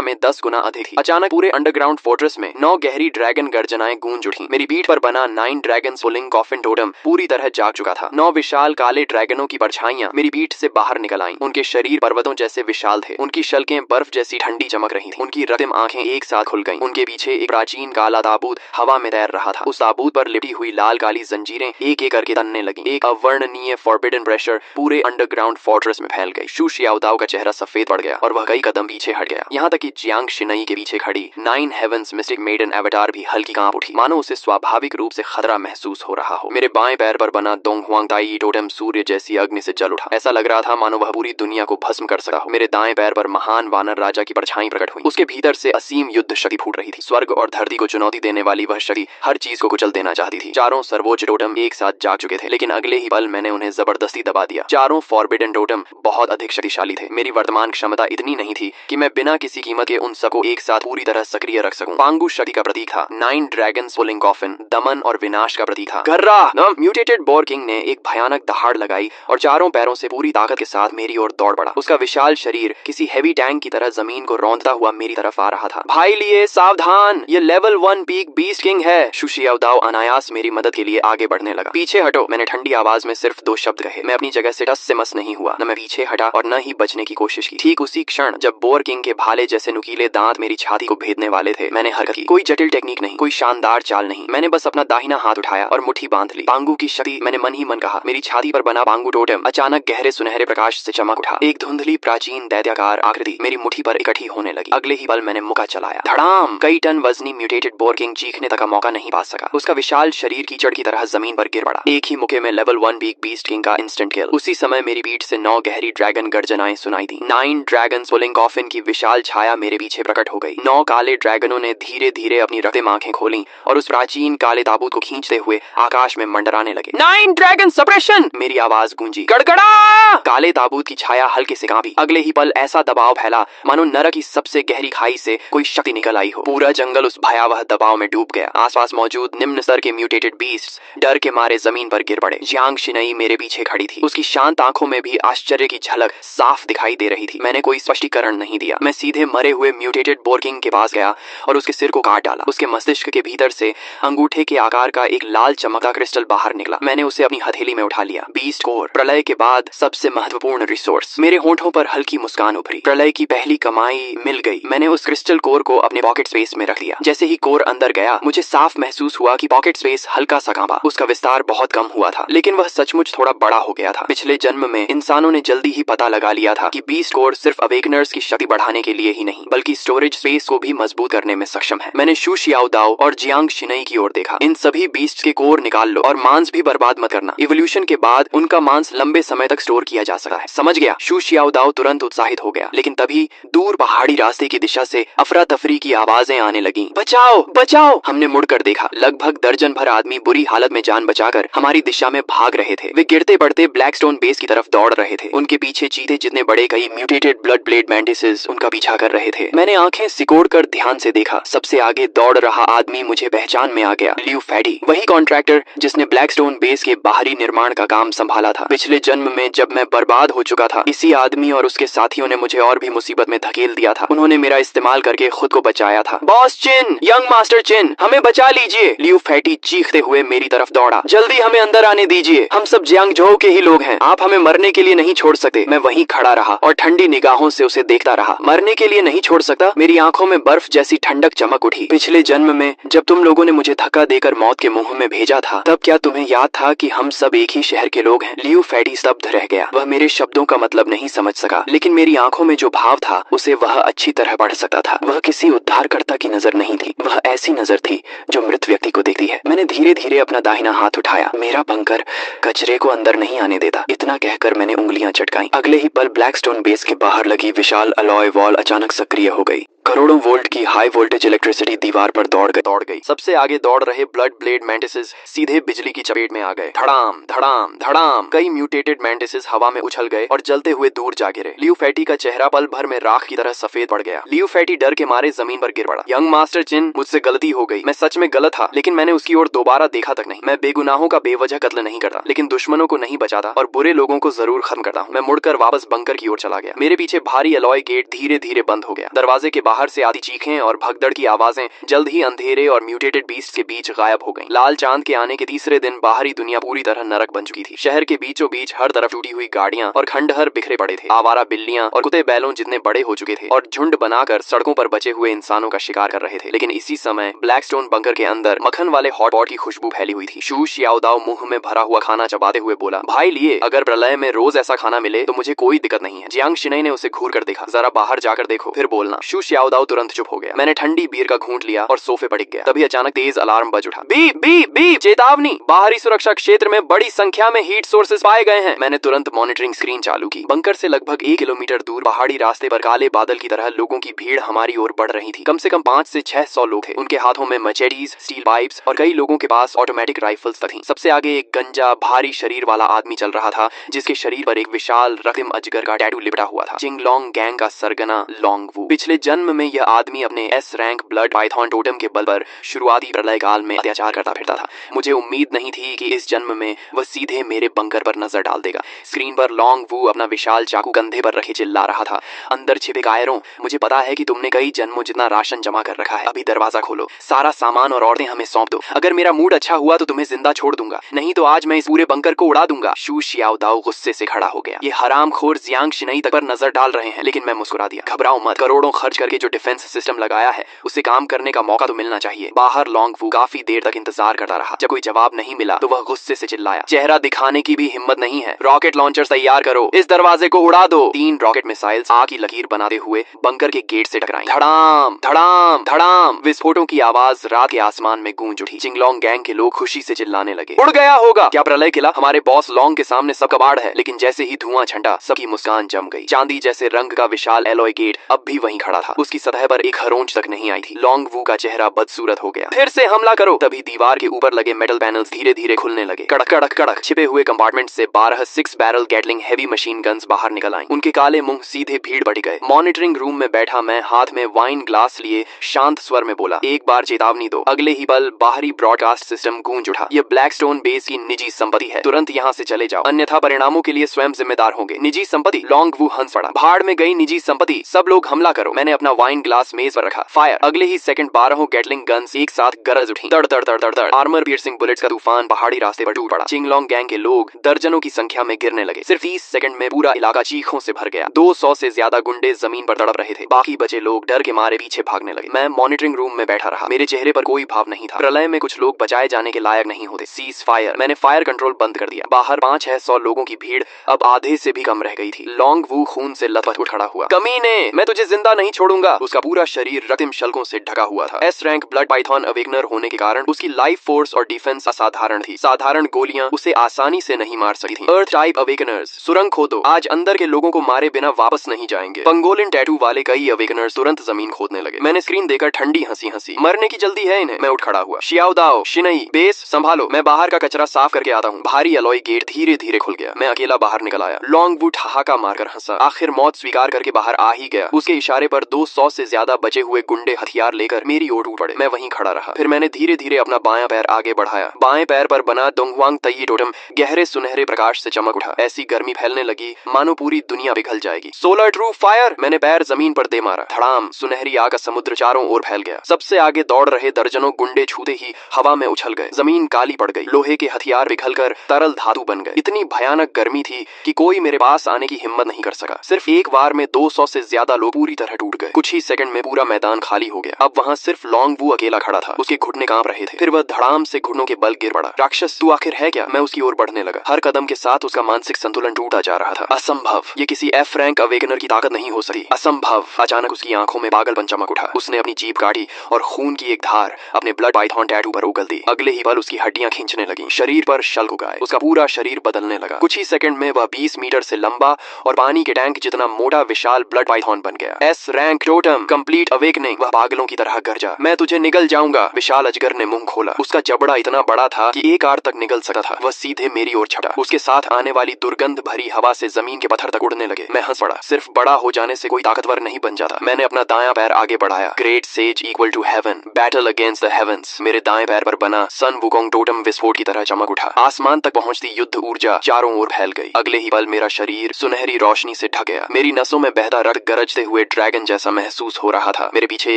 में 10 गुना अधिक थी। अचानक पूरे अंडरग्राउंड फोर्ट्रेस में 9 गहरी ड्रैगन गर्जनाएं गूंज उठी। मेरी पीठ पर बना 9 ड्रैगन पुलिंग कॉफिन टोटम पूरी तरह जाग चुका था। 9 विशाल काले ड्रैगनों की परछाइयां मेरी पीठ से बाहर निकल आईं। उनके शरीर पर्वतों जैसे विशाल थे। उनकी शल्कें बर्फ जैसी ठंडी चमक रही थी। उनकी रक्तिम आंखें एक साथ खुल गईं। उनके पीछे एक प्राचीन काला ताबूत हवा में तैर रहा था। उस ताबूत पर लिपटी हुई लाल काली जंजीरें एक एक करके तनने लगी। एक अवर्णनीय फॉरबिडन प्रेशर पूरे अंडरग्राउंड फोर्ट्रेस में फैल गई। शू शियाओदाओ का चेहरा सफेद पड़ गया और वह कई कदम पीछे हट गया। यहाँ तक कि जियांग शिनई के पीछे खड़ी 9 हेवंस मिस्टिक मेडन एवटार भी हल्की कांप उठी, मानो उसे स्वाभाविक रूप से खतरा महसूस हो रहा हो। मेरे बाएं पैर पर बना दोंग हुआंग ताई टोटेम सूर्य जैसी अग्नि से जल उठा। ऐसा लग रहा था मानो वह पूरी दुनिया को भस्म कर सका हो। मेरे दाएं पैर पर महान वानर राजा की परछाई प्रकट हुई। उसके भीतर से असीम युद्ध शक्ति फूट रही थी। स्वर्ग और धरती को चुनौती देने वाली वह शक्ति हर चीज को कुचल देना चाहती थी। चारों सर्वोच्च टोटम एक साथ जाग चुके थे, लेकिन अगले ही पल मैंने उन्हें जबरदस्ती दबा दिया। चारों फॉरबिडन टोटम बहुत अधिक शक्तिशाली थे। मेरी वर्तमान क्षमता इतनी नहीं थी कि मैं बिना किसी कीमत के उन सबको एक साथ पूरी तरह सक्रिय रख सकूं। पांगु शक्ति का प्रतीक था। 9 ड्रैगन्स पुलिंग कॉफिन दमन और विनाश का प्रतीक था। गर्रा! म्यूटेटेड बोर किंग ने एक भयानक दहाड़ लगाई और चारों पैरों से पूरी ताकत के साथ मेरी ओर दौड़ पड़ा। उसका विशाल शरीर किसी हेवी टैंक की तरह जमीन को रौंदता हुआ मेरी तरफ आ रहा था। भाई लिए सावधान, ये लेवल 1 पीक बीस्ट किंग है। शू शियाओदाओ अनायास मेरी मदद के लिए आगे बढ़ने लगा। पीछे हटो, मैंने ठंडी आवाज में सिर्फ 2 शब्द कहे। मैं अपनी जगह से टस से मस नहीं हुआ। न मैं पीछे हटा और न ही बचने की कोशिश की। ठीक उसी क्षण जब बोर किंग के भाले जैसे नुकीले दांत मेरी छाती को भेदने वाले थे, मैंने हरकत की। कोई जटिल टेक्निक नहीं, कोई शानदार चाल नहीं। मैंने बस अपना दाहिना हाथ उठाया और मुट्ठी बांध ली। पांगु की शक्ति, मैंने मन ही मन कहा। मेरी छाती पर बना पांगु टोटेम अचानक गहरे सुनहरे प्रकाश से चमक उठा। एक धुंधली प्राचीन दैत्याकार आकृति मेरी मुट्ठी पर इकट्ठी होने लगी। अगले ही पल मैंने मुक्का चलाया। धड़ाम! कई टन वजनी म्यूटेटेड बोर किंग चीखने तक का मौका नहीं पा सका। उसका विशाल शरीर कीचड़ की तरह जमीन पर गिर पड़ा। एक ही मुक्के में लेवल 1 पीक बीस्ट किंग का इंस्टेंट किल। उसी समय मेरी पीठ से 9 गहरी ड्रैगन गर्जनाएं सुनाई दी। 9 ड्रैगन पुलिंग कॉफिन की विशाल छाया मेरे पीछे प्रकट हो गई। 9 काले ड्रैगनों ने धीरे धीरे अपनी रक्तिम आंखें खोली और उस प्राचीन काले ताबूत को खींचते हुए आकाश में मंडराने लगे। 9 ड्रैगन सप्रेशन! मेरी आवाज गूंजी। गड़गड़ा! काले ताबूत की छाया हल्के से कांपी। अगले ही पल ऐसा दबाव फैला मानो नरक की सबसे गहरी खाई से कोई शक्ति निकल आई हो। पूरा जंगल उस भयावह दबाव में डूब गया। आसपास मौजूद निम्न स्तर के म्यूटेटेड बीस्ट्स डर के मारे जमीन पर गिर पड़े। जियांग शिनई मेरे पीछे खड़ी थी। उसकी शांत आंखों में भी आश्चर्य की झलक साफ दिखाई दे रही थी। मैंने कोई स्पष्टीकरण नहीं दिया। मैं सीधे मरे हुए म्यूटेटेड बोर किंग के पास गया और उसके सिर को काट डाला। उसके मस्तिष्क के भीतर से अंगूठे के आकार का एक लाल चमकता क्रिस्टल बाहर निकला। मैंने उसे अपनी हथेली में उठा लिया। बीस्ट कोर, प्रलय के बाद सबसे महत्वपूर्ण रिसोर्स। मेरे होंठों पर हल्की मुस्कान उभरी। प्रलय की पहली कमाई मिल गई। मैंने उस क्रिस्टल कोर को अपने पॉकेट स्पेस में रख लिया। जैसे ही कोर अंदर गया, मुझे साफ महसूस हुआ कि पॉकेट स्पेस हल्का सा कांपा। उसका विस्तार बहुत कम हुआ था, लेकिन वह सचमुच थोड़ा बड़ा हो गया था। पिछले जन्म में इंसानों ने जल्दी ही पता लगा लिया था कि बीस्ट कोर सिर्फ अवेकनर्स की शक्ति बढ़ाने के लिए ही नहीं, बल्कि स्टोरेज स्पेस को भी मजबूत करने में सक्षम है। मैंने शू शियाओदाओ और जियांग शिनई की ओर देखा। इन सभी बीस्ट के कोर निकाल लो और मांस भी बर्बाद मत करना। इवोल्यूशन के बाद उनका मांस लंबे समय तक स्टोर किया जा सकता है। समझ गया? शू शियाओदाओ तुरंत उत्साहित हो गया, लेकिन तभी दूर पहाड़ी रास्ते की दिशा से अफरा तफरी की आवाजें आने लगी। बचाओ बचाओ! हमने मुड़कर देखा। लगभग दर्जन भर आदमी बुरी हालत में जान बचाकर हमारी दिशा में भाग रहे थे। वे गिरते पड़ते ब्लैकस्टोन बेस की तरफ दौड़ रहे थे। उनके पीछे चीते जितने बड़े कई म्यूटेटेड ब्लड ब्लेड मैंटिसेस उनका पीछा कर रहे थे। मैंने आंखें सिकोड़कर ध्यान से देखा। सबसे आगे दौड़ रहा आदमी मुझे पहचान में आ गया। लियू फैटी, वही कॉन्ट्रैक्टर जिसने ब्लैकस्टोन बेस के बाहरी निर्माण का काम संभाला था। पिछले जन्म में जब मैं बर्बाद हो चुका था, इसी आदमी और उसके साथियों ने मुझे और भी मुसीबत में धकेल दिया था। उन्होंने मेरा इस्तेमाल करके खुद को बचाया था। बॉस चिन, यंग मास्टर चिन, हमें बचा लीजिए! लियू फैटी चीखते हुए मेरी तरफ दौड़ा। जल्दी हमें अंदर आने दीजिए, हम सब जियांगझोउ के ही लोग हैं। आप हमें मरने के लिए नहीं छोड़ सकते। मैं वहीं खड़ा रहा और ठंडी निगाहों से उसे देखता रहा। मरने के लिए नहीं छोड़ सकता? मेरी आंखों में बर्फ जैसी ठंडक चमक उठी। पिछले जन्म में जब तुम लोगों ने मुझे धक्का देकर मौत के मुंह में भेजा था, तब क्या तुम्हें याद था कि हम सब एक ही शहर के लोग हैं? लियू फैटी स्तब्ध रह गया। वह मेरे शब्दों का मतलब नहीं समझ सका, लेकिन मेरी आंखों में जो भाव था उसे वह अच्छी तरह पढ़ सकता था। वह किसी उद्धारकर्ता की नजर नहीं थी। वह ऐसी नजर थी जो मृत व्यक्ति को देखती है। मैंने धीरे धीरे अपना दाहिना हाथ उठाया। मेरा बंकर कचरे को अंदर नहीं आने देता। इतना कहकर मैंने उंगलियां चटकाई। अगले ही पल ब्लैकस्टोन बेस के बाहर लगी विशाल अलॉय वॉल अचानक सक्रिय हो गई। करोड़ों वोल्ट की हाई वोल्टेज इलेक्ट्रिसिटी दीवार पर दौड़ गई। सबसे आगे दौड़ रहे ब्लड ब्लेड मैंटिसेस सीधे बिजली की चपेट में आ गए। धड़ाम धड़ाम धड़ाम। कई म्यूटेटेड मैंटिसेस हवा में उछल गए और जलते हुए दूर जा गिरे। लियू फैटी का चेहरा पल भर में राख की तरह सफेद पड़ गया। लियू फैटी डर के मारे जमीन पर गिर पड़ा। यंग मास्टर चिन, मुझसे गलती हो गई। मैं सच में गलत था, लेकिन मैंने उसकी ओर दोबारा देखा तक नहीं। मैं बेगुनाहों का बेवजह कत्ल नहीं करता, लेकिन दुश्मनों को नहीं बचाता और बुरे लोगों को जरूर खत्म करता हूँ। मैं मुड़कर वापस बंकर की ओर चला गया। मेरे पीछे भारी अलॉय गेट धीरे धीरे बंद हो गया। दरवाजे के बाहर से आती चीखें और भगदड़ की आवाजें जल्द ही अंधेरे और म्यूटेटेड बीस्ट के बीच गायब हो गईं। लाल चांद के आने के तीसरे दिन बाहरी दुनिया पूरी तरह नरक बन चुकी थी। शहर के बीचों बीच हर तरफ टूटी हुई गाड़ियां और खंडहर बिखरे पड़े थे। आवारा बिल्लियां और कुत्ते बैलों जितने बड़े हो चुके थे और झुंड बनाकर सड़कों पर बचे हुए इंसानों का शिकार कर रहे थे। लेकिन इसी समय ब्लैकस्टोन बंकर के अंदर मक्खन वाले हॉट पॉट की खुशबू फैली हुई थी। शू शियाओदाओ मुंह में भरा हुआ खाना चबाते हुए बोला, भाई लिए, अगर प्रलय में रोज ऐसा खाना मिले तो मुझे कोई दिक्कत नहीं है। जियांग शिनई ने उसे घूर कर देखा। जरा बाहर जाकर देखो, फिर बोलना। शू शियाओदाओ तुरंत चुप हो गया। मैंने ठंडी बीयर का घूंट लिया और सोफे पर टिक गया। तभी अचानक तेज अलार्म बज उठा। बीप बीप बीप, चेतावनी, बाहरी सुरक्षा क्षेत्र में बड़ी संख्या में हीट सोर्सेज पाए गए हैं। मैंने तुरंत मॉनिटरिंग स्क्रीन चालू की। बंकर से लगभग 1 किलोमीटर दूर पहाड़ी रास्ते पर काले बादल की तरह लोगों की भीड़ हमारी ओर बढ़ रही थी। कम से कम 5 से 600 लोग थे। उनके हाथों में मचेडीज, स्टील पाइप्स और कई लोगों के पास ऑटोमेटिक राइफल्स तक थी। सबसे आगे एक गंजा भारी शरीर वाला आदमी चल रहा था, जिसके शरीर पर एक विशाल रक्तिम अजगर का टैटू लिपटा हुआ था। चिंगलोंग गैंग का सरगना लोंग वू। पिछले जन्म में यह आदमी अपने S rank blood Python totem के बल पर शुरुआती प्रलय काल में अत्याचार करता फिरता था। मुझे उम्मीद नहीं थी कि इस जन्म में वह सीधे मेरे बंकर पर नजर डाल देगा। स्क्रीन पर लोंग वू अपना विशाल चाकू कंधे पर रखे चिल्ला रहा था, अंदर छिपे कायरों, मुझे पता है कि तुमने कई जन्मों जितना राशन जमा कर रखा है। अभी दरवाजा खोलो, सारा सामान और औरतें हमें सौंप दो। अगर मेरा मूड अच्छा हुआ तो तुम्हें जिंदा छोड़ दूंगा, नहीं तो आज मैं इस पूरे बंकर को उड़ा दूंगा। शू शियाओदाओ गुस्से से खड़ा हो गया। ये हरामखोर जियांग शिनई तक पर नजर डाल रहे हैं। लेकिन मैं मुस्कुरा दिया। घबराओ मत, करोड़ों खर्च करके जो डिफेंस सिस्टम लगाया है उसे काम करने का मौका तो मिलना चाहिए। बाहर लोंग वू काफी देर तक इंतजार करता रहा। जब कोई जवाब नहीं मिला तो वह गुस्से से चिल्लाया, चेहरा दिखाने की भी हिम्मत नहीं है, रॉकेट लॉन्चर तैयार करो, इस दरवाजे को उड़ा दो। 3 रॉकेट मिसाइल्स आग की लकीर बनाते हुए बंकर के गेट से टकराई। धड़ाम धड़ाम धड़ाम, विस्फोटों की आवाज रात के आसमान में गूंज उठी। चिंगलोंग गैंग के लोग खुशी से चिल्लाने लगे, उड़ गया होगा। क्या प्रलय किला? हमारे बॉस लोंग के सामने सब कबाड़ है। लेकिन जैसे ही धुआं छंटा, सबकी मुस्कान जम गई। चांदी जैसे रंग का विशाल एलॉय गेट अब भी वहीं खड़ा था। उसकी सतह पर एक खरोंच तक नहीं आई थी। लोंग वू का चेहरा बदसूरत हो गया। फिर से हमला करो। तभी दीवार के ऊपर लगे मेटल पैनल्स धीरे धीरे खुलने लगे। कड़क कड़क कड़क, छिपे हुए कंपार्टमेंट से 12 6 barrel Gatling heavy machine guns बाहर निकल आईं। उनके काले मुंह सीधे भीड़ बढ़ गए। मॉनिटरिंग रूम में बैठा मैं हाथ में वाइन ग्लास लिए शांत स्वर में बोला, एक बार चेतावनी दो। अगले ही पल बाहरी ब्रॉडकास्ट सिस्टम गूंज उठा, यह ब्लैकस्टोन बेस की निजी संपत्ति है, तुरंत यहाँ से चले जाओ, अन्यथा परिणामों के लिए स्वयं जिम्मेदार होंगे। निजी संपत्ति? लोंग वू हंस पड़ा। भाड़ में गई निजी संपत्ति, सब लोग हमला करो। मैंने अपना वाइन ग्लास मेज पर रखा। फायर। अगले ही सेकंड 12 गैटलिंग गन्स एक साथ गरज उठी। तड़ तड़ तड़ तड़ तड़, आर्मर पियर्सिंग बुलेट्स का तूफान पहाड़ी रास्ते पर टूट पड़ा। चिंगलोंग गैंग के लोग दर्जनों की संख्या में गिरने लगे। सिर्फ 30 सेकंड में पूरा इलाका चीखों से भर गया। 200 से ज्यादा गुंडे जमीन पर तड़प रहे थे। बाकी बचे लोग डर के मारे पीछे भागने लगे। मैं मॉनिटरिंग रूम में बैठा रहा। मेरे चेहरे पर कोई भाव नहीं था। प्रलय में कुछ लोग बचाए जाने के लायक नहीं होते। Cease fire. मैंने फायर कंट्रोल बंद कर दिया। बाहर 500-600 लोगों की भीड़ अब आधे से भी कम रह गई थी। लोंग वू खून से लथपथ उठ खड़ा हुआ। कमीने, मैं तुझे जिंदा नहीं छोड़ूंगा। उसका पूरा शरीर रक्तिम शल्कों से ढका हुआ था। S rank blood Python awakener होने के कारण उसकी लाइफ फोर्स और डिफेंस असाधारण थी। साधारण गोलियां उसे आसानी से नहीं मार सकती थी। अर्थ टाइप अवेकनर्स, सुरंग खोदो, आज अंदर के लोगों को मारे बिना वापस नहीं जाएंगे। पंगोलिन टैटू वाले कई अवेकनर्स तुरंत जमीन खोदने लगे। मैंने स्क्रीन देखकर ठंडी हंसी हंसी। मरने की जल्दी है इन्हें। मैं उठ खड़ा हुआ। शियाओदाओ, शिनई, बेस संभालो, मैं बाहर का कचरा साफ करके आता हूँ। भारी अलॉय गेट धीरे धीरे खुल गया। मैं अकेला बाहर निकल आया। लोंग वू ठहाका मारकर हंसा। आखिर मौत स्वीकार करके बाहर आ ही गया। उसके इशारे पर 200 से ज्यादा बचे हुए गुंडे हथियार लेकर मेरी ओर टूट पड़े। मैं वहीं खड़ा रहा। फिर मैंने धीरे धीरे अपना बायां पैर आगे बढ़ाया। बाएं पैर पर बना दोंगवांग तई टोटम गहरे सुनहरे प्रकाश से चमक उठा। ऐसी गर्मी फैलने लगी मानो पूरी दुनिया पिघल जाएगी। Solar true fire. मैंने पैर जमीन पर दे मारा। धड़ाम, सुनहरी आग का समुद्र चारों ओर फैल गया। सबसे आगे दौड़ रहे दर्जनों गुंडे छूते ही हवा में उछल गए। जमीन काली पड़ गई। लोहे के हथियार पिघलकर तरल धातु बन गए। इतनी भयानक गर्मी थी कि कोई मेरे पास आने की हिम्मत नहीं कर सका। सिर्फ एक बार में 200 से ज्यादा लोग पूरी तरह टूट गए। कुछ ही सेकंड में पूरा मैदान खाली हो गया। अब वहाँ सिर्फ लोंग वू अकेला खड़ा था। उसके घुटने कांप रहे थे। फिर वह धड़ाम से घुटनों के बल गिर पड़ा। राक्षस, तू आखिर है क्या? मैं उसकी ओर बढ़ने लगा। हर कदम के साथ उसका मानसिक संतुलन टूटा जा रहा था। असंभव, ये किसी एफ रैंक अवेकनर की ताकत नहीं हो सकती। असंभव। अचानक उसकी आंखों में पागलपन चमक उठा। उसने अपनी जीभ काटी और खून की एक धार अपने ब्लड पाइथन टैटू पर उगल दी। अगले ही पल उसकी हड्डियां खींचने लगी। शरीर पर शल्क उगाए। उसका पूरा शरीर बदलने लगा। कुछ ही सेकंड में वह 20 मीटर से लंबा और पानी के टैंक जितना मोटा विशाल ब्लड पाइथन बन गया। S rank totem complete awakening. वह पागलों की तरह गरजा, मैं तुझे निगल जाऊंगा। विशाल अजगर ने मुंह खोला। उसका जबड़ा इतना बड़ा था कि एक आर तक निगल सकता था। वह सीधे मेरी ओर छटा। उसके साथ आने वाली दुर्गंध भरी हवा से जमीन के पत्थर तक उड़ने लगे। मैं हंस पड़ा। सिर्फ बड़ा हो जाने से कोई ताकतवर नहीं बन जाता। मैंने अपना दायां पैर आगे बढ़ाया। Great sage equal to heaven, battle against the heavens. मेरे दाएं पैर पर बना सन वुकोंग टोटम विस्फोट की तरह चमक उठा। आसमान तक पहुंचती युद्ध ऊर्जा चारों ओर फैल गई। अगले ही पल मेरा शरीर सुनहरी रोशनी से ढक गया। मेरी नसों में बहता रक्त गरजते हुए ड्रैगन जैसा महसूस हो रहा था। मेरे पीछे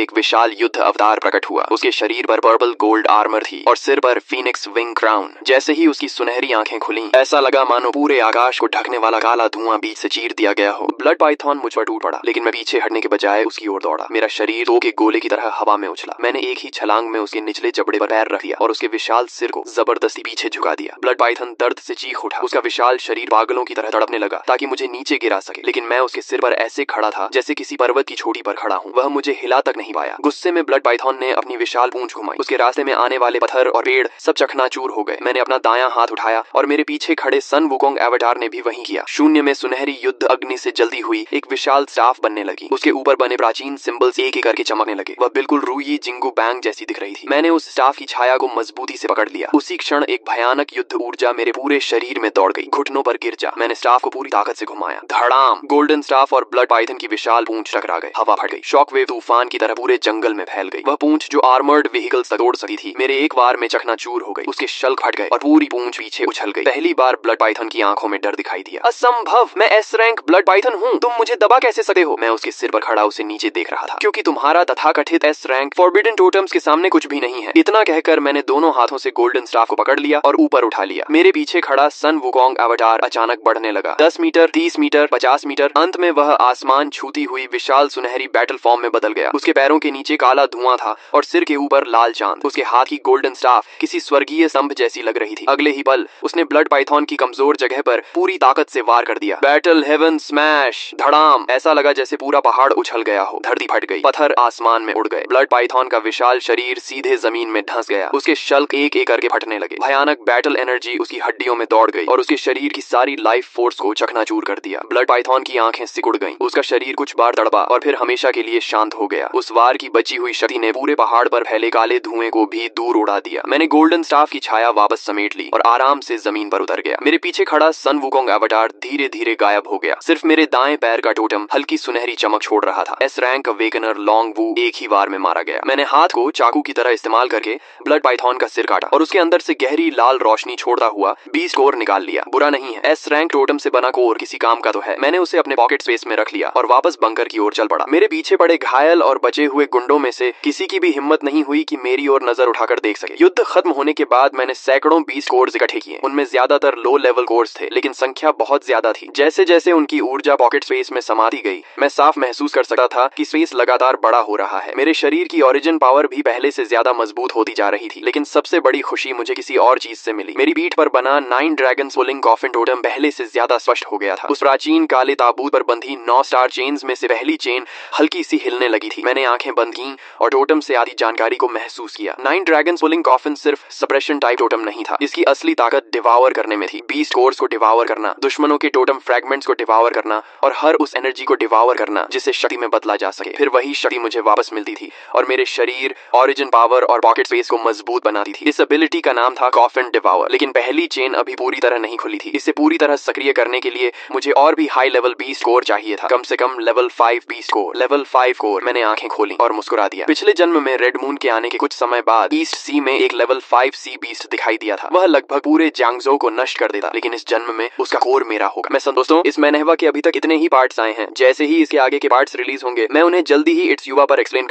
एक विशाल युद्ध अवतार प्रकट हुआ। उसके शरीर पर पर्पल गोल्ड आर्मर थी और सिर पर फीनिक्स विंग क्राउन। जैसे ही उसकी सुनहरी आंखें खुली, ऐसा लगा मानो पूरे आकाश को ढकने वाला काला धुआं बीच से चीर दिया गया हो। ब्लड पाइथन मुझ पर टूट पड़ा, लेकिन मैं पीछे हटने के बजाय उसकी ओर दौड़ा। मेरा शरीर दो के गोले की तरह हवा में उछला। मैंने एक ही छलांग में उसके निचले जबड़े पर पैर रख दिया और उसके विशाल सिर को जबरदस्ती पीछे झुका दिया। ब्लड पाइथन दर्द से चीख उठा। उसका विशाल शरीर पागलों की तरह तड़पने लगा ताकि मुझे नीचे गिरा सके, लेकिन मैं उसके सिर पर ऐसे खड़ा था जैसे किसी पर्वत की चोटी पर खड़ा हूँ। वह मुझे हिला तक नहीं पाया। गुस्से में ब्लड पाइथन ने अपनी विशाल पूंछ घुमाई। उसके रास्ते में आने वाले पत्थर और पेड़ सब चकनाचूर हो गए। मैंने अपना दायां हाथ उठाया और मेरे पीछे खड़े सन वुकोंग एवाटार ने भी वही किया। शून्य में सुनहरी युद्ध अग्नि से जल्दी हुई एक विशाल स्टाफ बनने लगी। उसके ऊपर बने प्राचीन सिंबल्स एक एक करके चमकने लगे। वह बिल्कुल रूई जिंगू बैंग जैसी दिख रही थी। मैंने उस स्टाफ की छाया को मजबूती से पकड़ लिया। उसी क्षण एक भयानक युद्ध ऊर्जा मेरे पूरे शरीर में दौड़ गई। घुटनों पर गिर जा। मैंने स्टाफ को पूरी ताकत से घुमाया। धड़ाम! गोल्डन स्टाफ और ब्लड पाइथन की विशाल पूंछ टकरा गए। हवा फट गई। शॉकवेव तूफान की तरह पूरे जंगल में फैल गई। वह पूंछ जो आर्मर्ड व्हीकल्स तक तोड़ सकी थी, मेरे एक बार में चकनाचूर हो गई। उसके शल्क फट गए और पूरी पूंछ पीछे उछल गई। पहली बार ब्लड पाइथन की आंखों में डर दिखाई दिया। असंभव! मैं एस रैंक ब्लड पाइथन हूँ। तुम मुझे दबा कैसे सकते हो? मैं उसके सिर पर खड़ा उसे नीचे देख रहा था, क्योंकि तुम्हारा तथाकथित एस रैंक फॉरबिडन टोटम्स के सामने कुछ भी नहीं है। इतना कहकर मैंने दोनों हाथों से गोल्डन स्टाफ को पकड़ लिया और ऊपर उठा लिया। मेरे पीछे खड़ा सन वुकोंग एवाटार अचानक बढ़ने लगा। 10 मीटर, 30 मीटर, 50 मीटर। अंत में वह आसमान छूती हुई विशाल सुनहरी बैटल फॉर्म में बदल गया। उसके पैरों के नीचे काला धुआं था और सिर के ऊपर लाल चांद। उसके हाथ की गोल्डन स्टाफ किसी स्वर्गीय स्तंभ जैसी लग रही थी। अगले ही पल उसने ब्लड पाइथन की कमजोर जगह पर पूरी ताकत से वार कर दिया। Battle heaven smash! धड़ाम! ऐसा लगा जैसे पूरा पहाड़ उछल गया हो। धरती फट गई। पत्थर आसमान में उड़ गए। ब्लड पाइथन का विशाल शरीर सीधे जमीन में धंस गया। उसके शल्क एक एक करके फटने लगे। भयानक बैटल एनर्जी उसकी हड्डियों में दौड़ गई और उसके शरीर की सारी लाइफ फोर्स को चकनाचूर कर दिया। ब्लड पाइथन की आंखें सिकुड़ गईं। उसका शरीर कुछ बार तड़पा और फिर हमेशा के लिए शांत हो गया। उस वार की बची हुई शक्ति ने पूरे पहाड़ पर फैले काले धुएं को भी दूर उड़ा दिया। मैंने गोल्डन स्टाफ की छाया वापस समेट ली और आराम से जमीन पर उतर गया। मेरे पीछे खड़ा सन वुकोंग एवाटार धीरे धीरे गायब हो गया। सिर्फ मेरे दाएं पैर का टोटम हल्की सुनहरी चमक छोड़ रहा था। एस रैंक अवेकनर लॉन्ग वू एक ही वार में मारा गया। मैंने हाथ को चाकू की तरह इस्तेमाल करके ब्लड पाइथन का सिर काटा और उसके अंदर से गहरी लाल रोशनी छोड़ता हुआ 20 कोर निकाल लिया। बुरा नहीं है, एस रैंक टोटम से बना कोर किसी काम का तो है। मैंने उसे अपने पॉकेट स्पेस में रख लिया और वापस बंकर की ओर चल पड़ा। मेरे पीछे पड़े घायल और बचे हुए गुंडों में से किसी की भी हिम्मत नहीं हुई कि मेरी ओर नजर उठाकर देख सके। युद्ध खत्म होने के बाद मैंने सैकड़ों 20 कोर्स इकट्ठे किए। उनमें ज्यादातर लो लेवल कोर्स थे, लेकिन संख्या बहुत ज्यादा थी। जैसे जैसे उनकी ऊर्जा पॉकेट स्पेस में समाती गई, मैं साफ महसूस कर सकता था कि स्पेस लगातार बड़ा हो रहा है। मेरे शरीर की ओरिजिन पावर भी पहले से ज्यादा मजबूत होती जा रही थी। लेकिन सबसे बड़ी खुशी मुझे किसी और चीज से मिली। मेरी पीठ पर बना 9 ड्रैगन पुलिंग कॉफिन टोटम पहले से ज्यादा स्पष्ट हो गया था। उस प्राचीन काले ताबूत पर बंधी 9 स्टार चेन्स में से पहली चेन हल्की सी हिलने लगी थी। मैंने आंखें बंद की और टोटम से आधी जानकारी को महसूस किया। 9 ड्रैगन पुलिंग कॉफिन सिर्फ सप्रेशन टाइप टोटम नहीं था। इसकी असली ताकत डिवावर करने में थी। 20 कोर्स को डिवावर करना, दुश्मनों के टोटम फ्रैगमेंट्स को डिवावर करना और हर उस एनर्जी को डिवावर करना जिसे शक्ति में बदला जा सके। फिर वही शक्ति मुझे वापस मिलती थी और मेरे शरीर, ओरिजिन पावर और पॉकेट स्पेस को मजबूत बनाती थी। इस एबिलिटी का नाम था कॉफिन डिवावर। लेकिन पहली चेन अभी पूरी तरह नहीं खुली थी। इसे पूरी तरह सक्रिय करने के लिए मुझे और भी हाई लेवल 20 कोर चाहिए था। कम से कम लेवल 5 20 कोर। Level 5 core. मैंने आंखें खोली और मुस्कुरा दिया। पिछले जन्म में रेड मून के आने के कुछ समय बाद ईस्ट सी में एक लेवल 5 सी बीस्ट दिखाई दिया था। वह लगभग पूरे जांगजो को नष्ट कर देता, लेकिन इस जन्म में उसका कोर मेरा होगा। मैं दोस्तों, इस मैनहवा के अभी तक इतने ही पार्ट्स आए हैं। जैसे ही इसके आगे के पार्ट्स रिलीज होंगे, मैं उन्हें जल्दी ही इट्स युवा पर एक्सप्लेन